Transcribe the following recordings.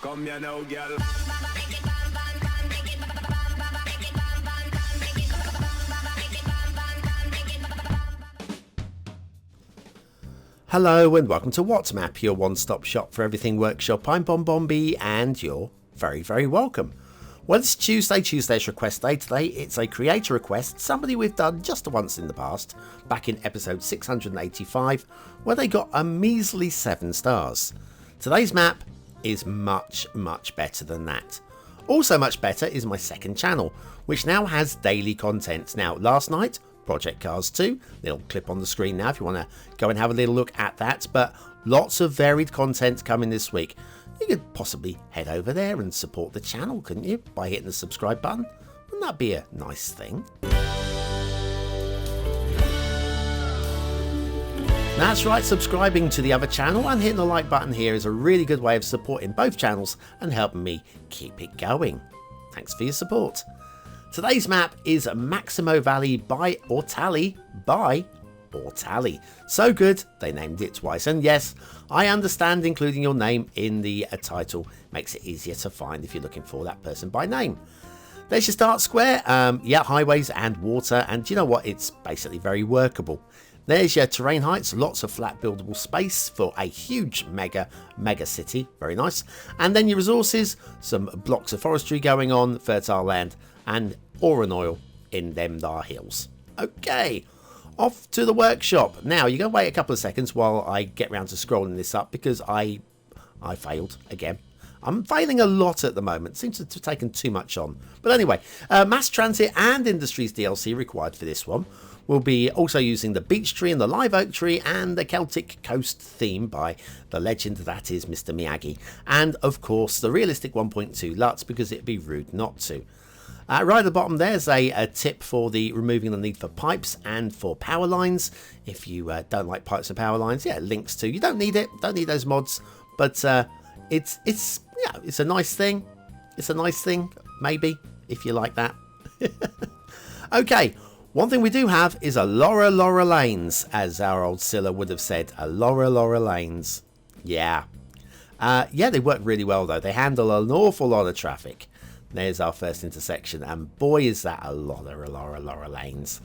Come here now, girl. Hello and welcome to WhatsMap, your one-stop shop for everything workshop. I'm BonBonB and you're very, very welcome. Well, it's Tuesday's request day today. It's a creator request, somebody we've done just once in the past, back in episode 685, where they got a measly 7 stars. Today's map is much, much better than that. Also much better is my second channel, which now has daily content. Now, last night, Project Cars 2, little clip on the screen now if you want to go and have a little look at that, but lots of varied content coming this week. You could possibly head over there and support the channel, couldn't you, by hitting the subscribe button? Wouldn't that be a nice thing? That's right, subscribing to the other channel and hitting the like button here is a really good way of supporting both channels and helping me keep it going. Thanks for your support. Today's map is Maximo Valley by aortali. So good, they named it twice. And yes, I understand including your name in the title makes it easier to find if you're looking for that person by name. There's your start square. Yeah, highways and water. And you know what? It's basically very workable. There's your terrain heights. Lots of flat buildable space for a huge mega city. Very nice. And then your resources. Some blocks of forestry going on. Fertile land. And ore and oil in them there hills. Okay, off to the workshop. Now, you're going to wait a couple of seconds while I get round to scrolling this up because I failed again. I'm failing a lot at the moment. Seems to have taken too much on. But anyway, Mass Transit and Industries DLC required for this one. We'll be also using the beech tree and the live oak tree and the Celtic coast theme by the legend that is Mr. Miyagi. And of course, the realistic 1.2 LUTs because it'd be rude not to. Right at the bottom there's a tip for the removing the need for pipes and for power lines. If you don't like pipes and power lines, yeah, links to. You don't need it, don't need those mods, but it's a nice thing. It's a nice thing, maybe, if you like that. Okay, one thing we do have is a Laura Lanes, as our old Scylla would have said, a Laura Lanes. Yeah. Yeah, they work really well though. They handle an awful lot of traffic. There's our first intersection, and boy is that a lot of Laura Lanes.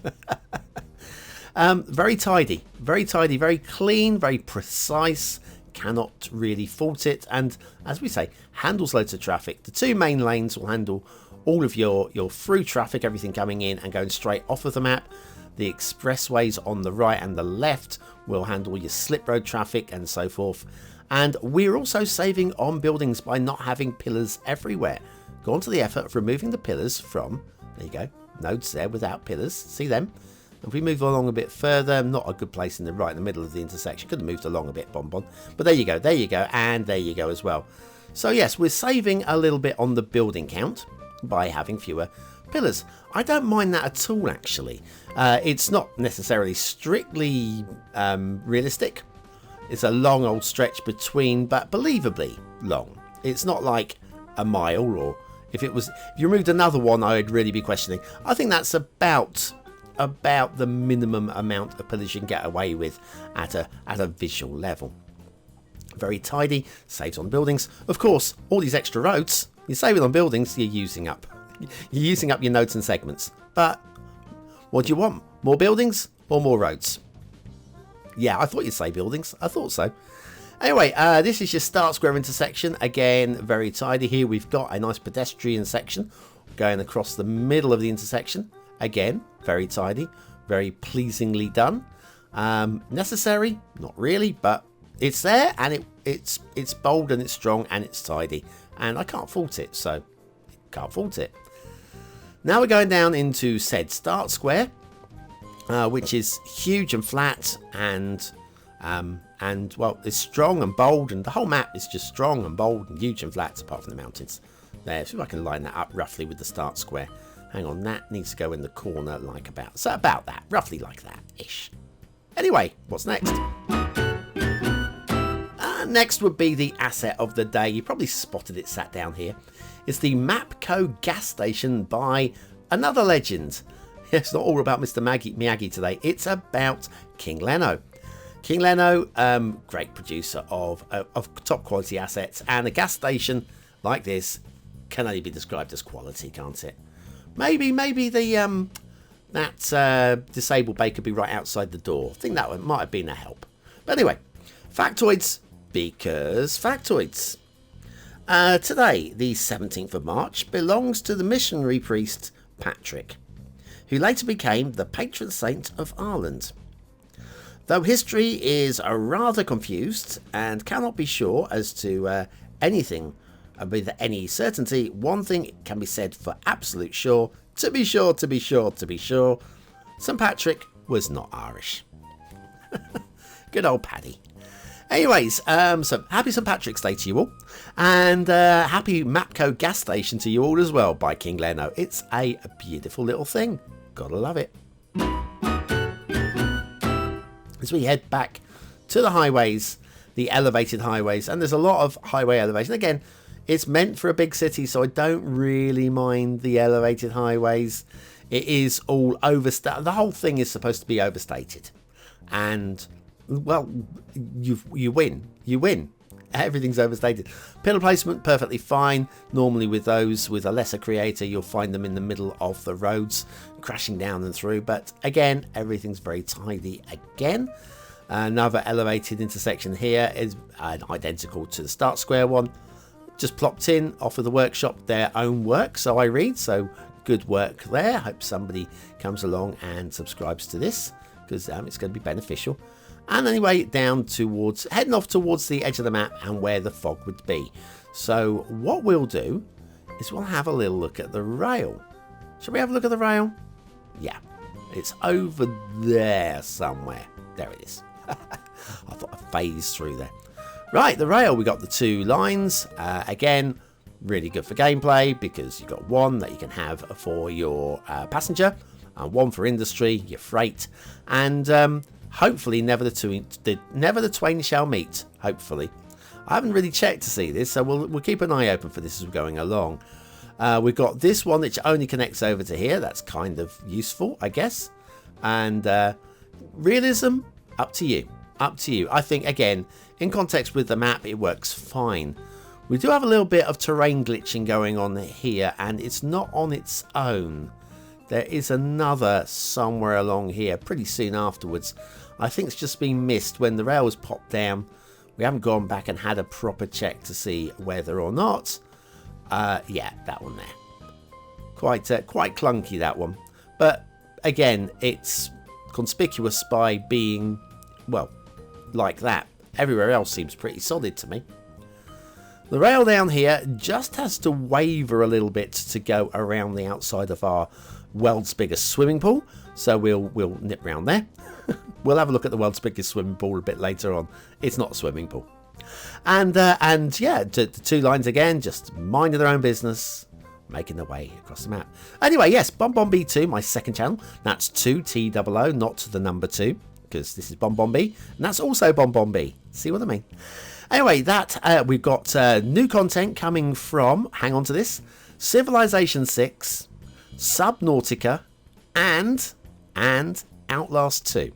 Very tidy, very clean, very precise. Cannot really fault it, and as we say, handles loads of traffic. The two main lanes will handle all of your through traffic, everything coming in and going straight off of the map. The expressways on the right and the left will handle your slip road traffic and so forth. And we're also saving on buildings by not having pillars everywhere. Gone to the effort of removing the pillars from, there you go, nodes there without pillars, see them? If we move along a bit further, not a good place in the right in the middle of the intersection, could have moved along a bit, Bonbon, but there you go, and there you go as well. So yes, we're saving a little bit on the building count by having fewer pillars. I don't mind that at all, actually. It's not necessarily strictly realistic. It's a long old stretch between, but believably long. It's not like a mile, or if you removed another one, I'd really be questioning. I think that's about the minimum amount of pillars you can get away with at a visual level. Very tidy, saves on buildings. Of course, all these extra roads, you're saving on buildings, you're using up your nodes and segments. But what do you want? More buildings or more roads? Yeah, I thought you'd say buildings. I thought so. Anyway, this is your start square intersection. Again, very tidy here. We've got a nice pedestrian section going across the middle of the intersection. Again, very tidy, very pleasingly done. Necessary? Not really, but it's there, and it's bold and it's strong and it's tidy. And I can't fault it, so can't fault it. Now we're going down into said start square, which is huge and flat and well, it's strong and bold, and the whole map is just strong and bold and huge and flat apart from the mountains. There, see if I can line that up roughly with the start square. Hang on, that needs to go in the corner like about that, roughly like that ish. Anyway, what's next? Next would be the asset of the day. You probably spotted it sat down here. It's the Mapco gas station by another legend. It's not all about Mr. Miyagi today. It's about KingLeno. KingLeno, great producer of top quality assets, and a gas station like this can only be described as quality, can't it? Maybe the that disabled bay could be right outside the door. I think that might have been a help. But anyway, factoids, because factoids. Today, the 17th of March, belongs to the missionary priest Patrick, who later became the patron saint of Ireland. Though history is rather confused and cannot be sure as to anything with any certainty, one thing can be said for absolute sure, to be sure, St. Patrick was not Irish. Good old Paddy. Anyways, so happy St. Patrick's Day to you all, and happy Mapco gas station to you all as well by KingLeno. It's a beautiful little thing. Gotta love it. As we head back to the highways, the elevated highways, and there's a lot of highway elevation. Again, it's meant for a big city, so I don't really mind the elevated highways. It is all overstated. The whole thing is supposed to be overstated. And, well, you win. You win. Everything's overstated. Pillar placement, perfectly fine. Normally with those, with a lesser creator, you'll find them in the middle of the roads, crashing down and through. But again, everything's very tidy again. Another elevated intersection here is identical to the Start Square one. Just plopped in off of the workshop, their own work, so I read. So good work there. Hope somebody comes along and subscribes to this, because it's going to be beneficial. And anyway, down towards, heading off towards the edge of the map and where the fog would be. So what we'll do is we'll have a little look at the rail. Shall we have a look at the rail? Yeah, it's over there somewhere. There it is. I thought I phased through there. Right, the rail, we got the two lines. Again, really good for gameplay, because you've got one that you can have for your passenger and one for industry, your freight, and hopefully never the twain shall meet. Hopefully, I haven't really checked to see this, so we'll keep an eye open for this as we're going along. We've got this one which only connects over to here. That's kind of useful, I guess. And realism, up to you. Up to you. I think, again, in context with the map, it works fine. We do have a little bit of terrain glitching going on here, and it's not on its own. There is another somewhere along here pretty soon afterwards. I think it's just been missed when the rail was popped down. We haven't gone back and had a proper check to see whether or not. Yeah, that one there. Quite clunky, that one. But again, it's conspicuous by being, well, like that. Everywhere else seems pretty solid to me. The rail down here just has to waver a little bit to go around the outside of our world's biggest swimming pool. So we'll nip round there. We'll have a look at the world's biggest swimming pool a bit later on. It's not a swimming pool. And yeah, the two lines again, just minding their own business, making their way across the map. Anyway, yes, BonBonB 2, my second channel. That's 2TOO, not the number 2. Because this is BonBonB, and that's also BonBonB. See what I mean? Anyway, that we've got new content coming from, hang on to this, Civilization 6, Subnautica, and Outlast 2.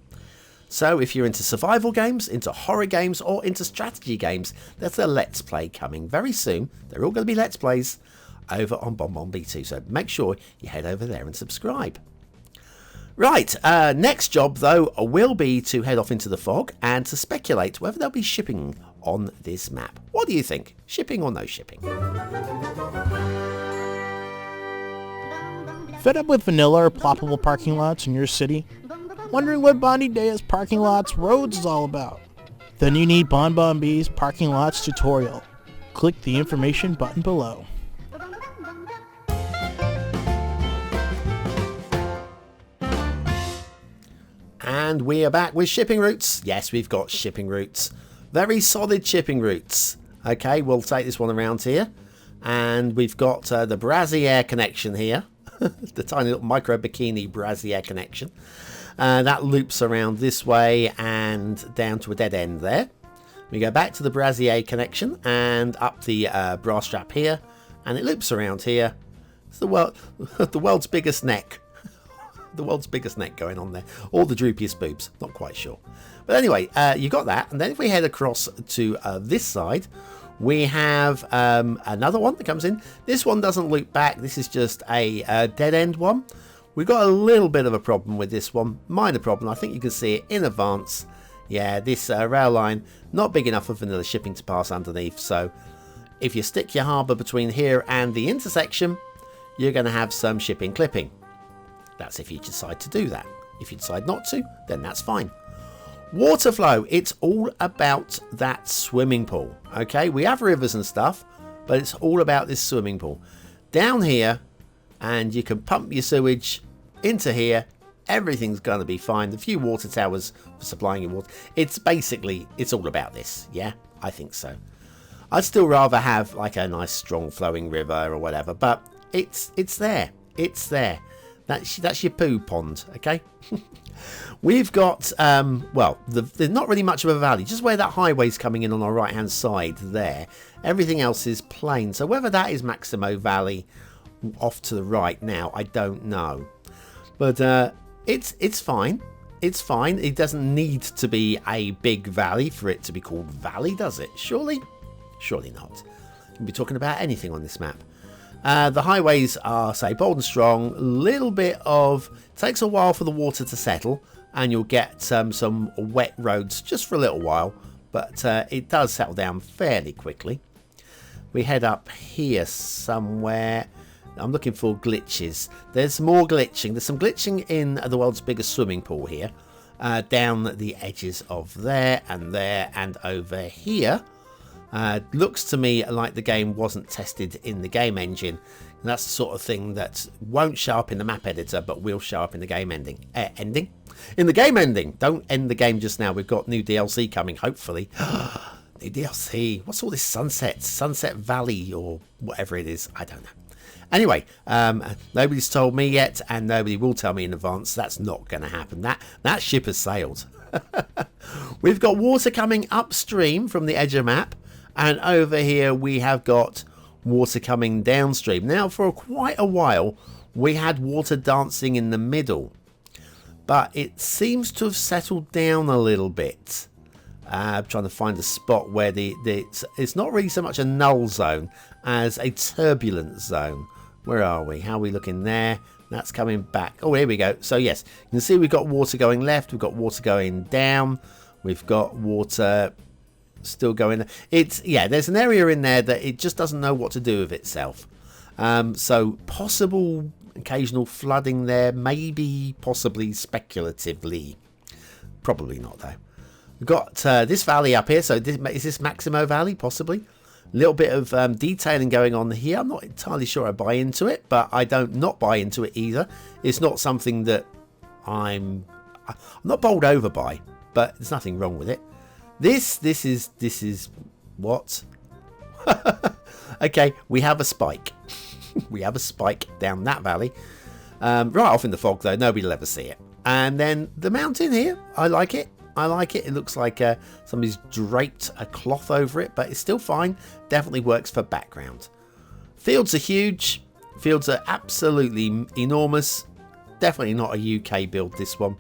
So if you're into survival games, into horror games, or into strategy games, there's a Let's Play coming very soon. They're all going to be Let's Plays over on BonBonB 2, so make sure you head over there and subscribe. Right, next job though will be to head off into the fog and to speculate whether there'll be shipping on this map. What do you think? Shipping or no shipping? Fed up with vanilla or ploppable parking lots in your city? Wondering what Bonnie Day's Parking Lots Roads is all about? Then you need BonBonB's Parking Lots tutorial. Click the information button below. And we are back with shipping routes. Yes, we've got shipping routes. Very solid shipping routes. Okay, we'll take this one around here. And we've got the Brazier connection here. The tiny little micro bikini Brazier connection. That loops around this way and down to a dead end there. We go back to the Brazier connection and up the bra strap here. And it loops around here. It's the world's biggest neck. The world's biggest neck going on there, or the droopiest boobs, not quite sure. But anyway, you got that, and then if we head across to this side, We have another one that comes in. This one doesn't loop back. This is just a dead end one. We've got a little bit of a problem with this one. Minor problem. I think you can see it in advance. Yeah, this rail line, not big enough for vanilla shipping to pass underneath. So if you stick your harbour between here and the intersection, you're going to have some shipping clipping. That's if you decide to do that. If you decide not to, then that's fine. Water flow, it's all about that swimming pool. Okay, we have rivers and stuff, but it's all about this swimming pool. Down here, and you can pump your sewage into here. Everything's going to be fine. The few water towers for supplying your water. It's basically, it's all about this. Yeah, I think so. I'd still rather have like a nice strong flowing river or whatever, but it's there. It's there. That's your poo pond, okay? We've got, well, there's not really much of a valley. Just where that highway's coming in on our right-hand side there. Everything else is plain. So whether that is Maximo Valley off to the right now, I don't know. But it's fine. It's fine. It doesn't need to be a big valley for it to be called valley, does it? Surely? Surely not. You can be talking about anything on this map. The highways are, say, bold and strong. Little bit of... Takes a while for the water to settle. And you'll get some wet roads just for a little while. But it does settle down fairly quickly. We head up here somewhere. I'm looking for glitches. There's more glitching. There's some glitching in the world's biggest swimming pool here. Down the edges of there and over here. Looks to me like the game wasn't tested in the game engine. And that's the sort of thing that won't show up in the map editor, but will show up in the game ending. In the game ending. Don't end the game just now. We've got new DLC coming, hopefully. New DLC. What's all this Sunset Valley or whatever it is? I don't know. Anyway, nobody's told me yet, and nobody will tell me in advance. That's not going to happen. That ship has sailed. We've got water coming upstream from the edge of the map. And over here we have got water coming downstream. Now, for quite a while, we had water dancing in the middle. But it seems to have settled down a little bit. I'm trying to find a spot where it's not really so much a null zone as a turbulent zone. Where are we? How are we looking there? That's coming back. Oh, here we go. So, yes, you can see we've got water going left. We've got water going down. We've got water... still going. There's an area in there that it just doesn't know what to do with itself. So possible occasional flooding there, maybe, possibly, speculatively. Probably not, though. We've got this valley up here. So is this Maximo Valley? Possibly. A little bit of detailing going on here. I'm not entirely sure I buy into it, but I don't not buy into it either. It's not something that I'm not bowled over by, but there's nothing wrong with it. This is what? Okay, we have a spike. We have a spike down that valley. Right off in the fog, though. Nobody will ever see it. And then the mountain here. I like it. I like it. It looks like somebody's draped a cloth over it, but it's still fine. Definitely works for background. Fields are huge. Fields are absolutely enormous. Definitely not a UK build, this one.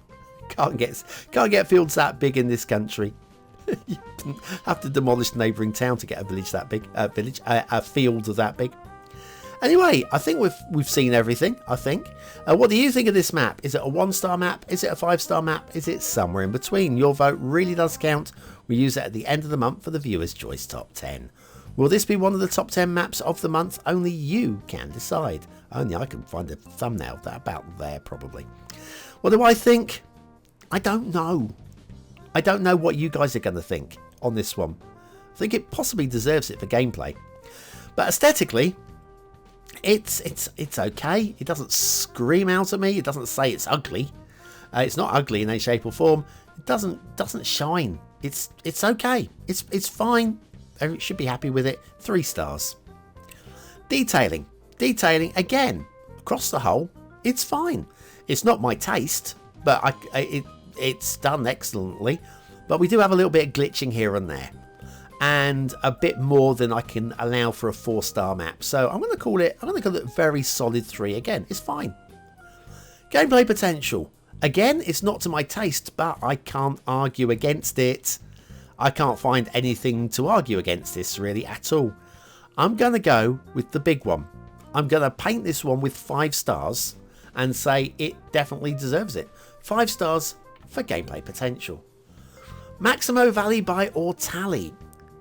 Can't get fields that big in this country. You have to demolish the neighbouring town to get a village that big. A field that big. Anyway, I think we've seen everything. I think. What do you think of this map? Is it a 1-star map? Is it a 5-star map? Is it somewhere in between? Your vote really does count. We use it at the end of the month for the Viewers' Choice Top 10. Will this be one of the top 10 maps of the month? Only you can decide. Only I can find a thumbnail about there, probably. What do I think? I don't know. I don't know what you guys are going to think on this one. I think it possibly deserves it for gameplay. But aesthetically, it's okay. It doesn't scream out at me. It doesn't say it's ugly. It's not ugly in any shape or form. It doesn't shine. It's okay. It's fine. I should be happy with it. 3 stars. Detailing again across the whole. It's fine. It's not my taste, but it's done excellently. But we do have a little bit of glitching here and there, and a bit more than I can allow for a 4-star map. So I'm going to call it very solid 3 again. It's fine. Gameplay potential. Again, it's not to my taste, but I can't argue against it. I can't find anything to argue against this really at all. I'm going to go with the big one. I'm going to paint this one with 5 stars and say it definitely deserves it. 5 stars for gameplay potential. Maximo Valley by aortali.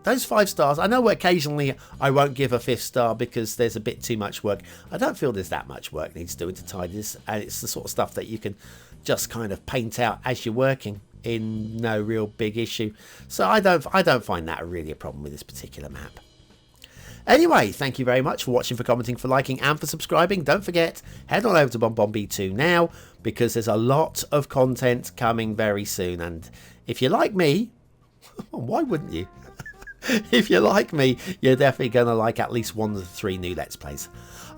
Those 5 stars, I know occasionally I won't give a 5th star because there's a bit too much work. I don't feel there's that much work needs doing to tidy this, and it's the sort of stuff that you can just kind of paint out as you're working in no real big issue. So I don't find that really a problem with this particular map. Anyway, thank you very much for watching, for commenting, for liking and for subscribing. Don't forget, head on over to BonBonB 2 now because there's a lot of content coming very soon. And if you like me, why wouldn't you? If you like me, you're definitely going to like at least 1 of the 3 new Let's Plays.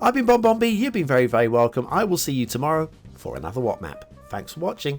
I've been BonBonB, you've been very, very welcome. I will see you tomorrow for another What Map. Thanks for watching.